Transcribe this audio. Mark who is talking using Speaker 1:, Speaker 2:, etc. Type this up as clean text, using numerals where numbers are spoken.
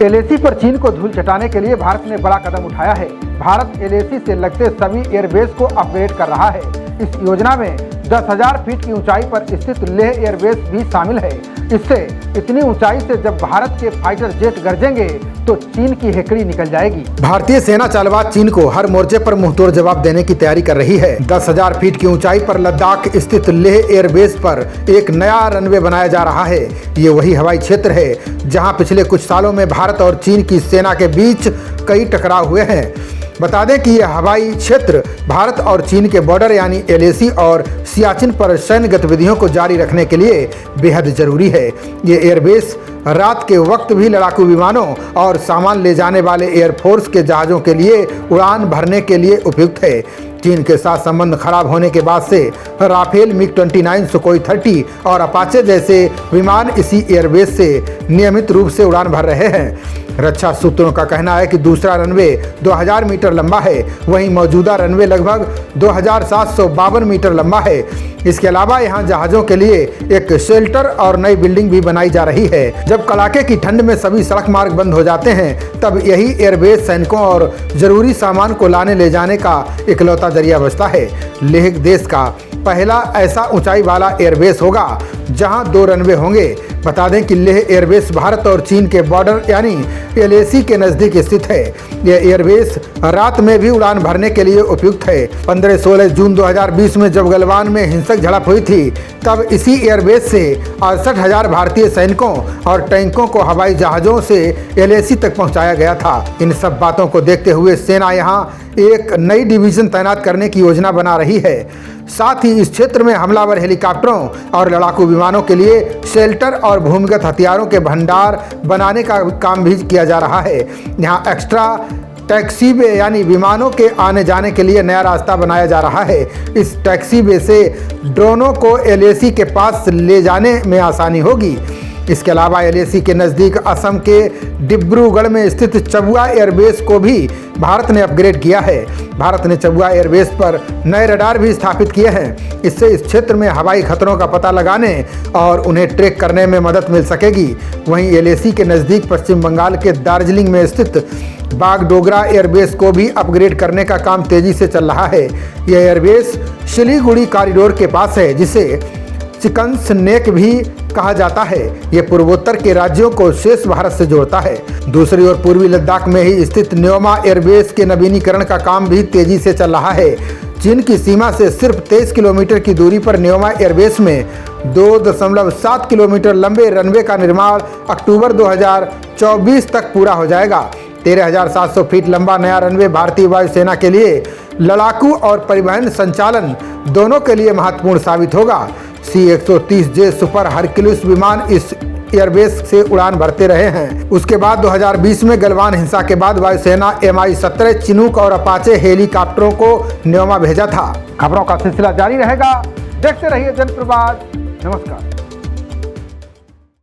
Speaker 1: LAC पर चीन को धूल चटाने के लिए भारत ने बड़ा कदम उठाया है। भारत एलएसी से लगते सभी एयरबेस को अपग्रेड कर रहा है। इस योजना में 10,000 फीट की ऊंचाई पर स्थित लेह एयरबेस भी शामिल है। इससे इतनी ऊंचाई से जब भारत के फाइटर जेट गरजेंगे तो चीन की हेकड़ी निकल जाएगी। भारतीय सेना चालबाज चीन को हर मोर्चे पर मुंहतोड़ जवाब देने की तैयारी कर रही है। 10,000 फीट की ऊंचाई पर लद्दाख स्थित लेह एयरबेस पर एक नया रनवे बनाया जा रहा है। ये वही हवाई क्षेत्र है जहां पिछले कुछ सालों में भारत और चीन की सेना के बीच कई टकराव हुए हैं। बता दें कि यह हवाई क्षेत्र भारत और चीन के बॉर्डर यानी एलएसी और सियाचिन पर सैन्य गतिविधियों को जारी रखने के लिए बेहद जरूरी है। ये एयरबेस रात के वक्त भी लड़ाकू विमानों और सामान ले जाने वाले एयरफोर्स के जहाज़ों के लिए उड़ान भरने के लिए उपयुक्त है। चीन के साथ संबंध खराब होने के बाद से राफेल, मिग-29, सुकोई 30 और अपाचे जैसे विमान इसी एयरबेस से नियमित रूप से उड़ान भर रहे हैं। रक्षा सूत्रों का कहना है कि दूसरा रनवे 2000 मीटर लंबा है, वहीं मौजूदा रनवे लगभग 2752 मीटर लंबा है। इसके अलावा यहां जहाज़ों के लिए एक शेल्टर और नई बिल्डिंग भी बनाई जा रही है। जब कड़ाके की ठंड में सभी सड़क मार्ग बंद हो जाते हैं तब यही एयरबेस सैनिकों और जरूरी सामान को लाने ले जाने का इकलौता जरिया बचता है। लेह देश का पहला ऐसा ऊंचाई वाला एयरबेस होगा जहां 2 रनवे होंगे। बता दें कि लेह एयरबेस भारत और चीन के बॉर्डर यानी एलएसी के नज़दीक स्थित है। यह एयरबेस रात में भी उड़ान भरने के लिए उपयुक्त है। 15-16 जून 2020 में जब गलवान में हिंसक झड़प हुई थी तब इसी एयरबेस से 68,000 भारतीय सैनिकों और टैंकों को हवाई जहाज़ों से एलएसी तक पहुंचाया गया था। इन सब बातों को देखते हुए सेना यहां एक नई डिवीज़न तैनात करने की योजना बना रही है। साथ ही इस क्षेत्र में हमलावर हेलीकॉप्टरों और लड़ाकू विमानों के लिए शेल्टर और भूमिगत हथियारों के भंडार बनाने का काम भी किया जा रहा है। यहाँ एक्स्ट्रा टैक्सीवे यानी विमानों के आने जाने के लिए नया रास्ता बनाया जा रहा है। इस टैक्सीवे से ड्रोनों को एलएसी के पास ले जाने में आसानी होगी। इसके अलावा एलएसी के नज़दीक असम के डिब्रूगढ़ में स्थित चबुआ एयरबेस को भी भारत ने अपग्रेड किया है। भारत ने चबुआ एयरबेस पर नए रडार भी स्थापित किए हैं। इससे इस क्षेत्र में हवाई खतरों का पता लगाने और उन्हें ट्रैक करने में मदद मिल सकेगी। वहीं एलएसी के नज़दीक पश्चिम बंगाल के दार्जिलिंग में स्थित बागडोगरा एयरबेस को भी अपग्रेड करने का काम तेजी से चल रहा है। यह एयरबेस सिलीगुड़ी कॉरिडोर के पास है जिसे चिकन स्नेक भी कहा जाता है। ये पूर्वोत्तर के राज्यों को शेष भारत से जोड़ता है। दूसरी ओर पूर्वी लद्दाख में ही स्थित न्योमा एयरबेस के नवीनीकरण का काम भी तेजी से चल रहा है। चीन की सीमा से सिर्फ 23 किलोमीटर की दूरी पर न्योमा एयरबेस में 2.7 किलोमीटर लंबे रनवे का निर्माण अक्टूबर 2024 तक पूरा हो जाएगा। 13,700 फीट लंबा नया रनवे भारतीय वायुसेना के लिए लड़ाकू और परिवहन संचालन दोनों के लिए महत्वपूर्ण साबित होगा। C-130J सुपर हरक्यूलिस विमान इस एयरबेस से उड़ान भरते रहे हैं। उसके बाद 2020 में गलवान हिंसा के बाद वायुसेना Mi-17 चिनूक और अपाचे हेलीकॉप्टरों को न्योमा भेजा था। खबरों का सिलसिला जारी रहेगा। देखते रहिए जनप्रवाद। नमस्कार।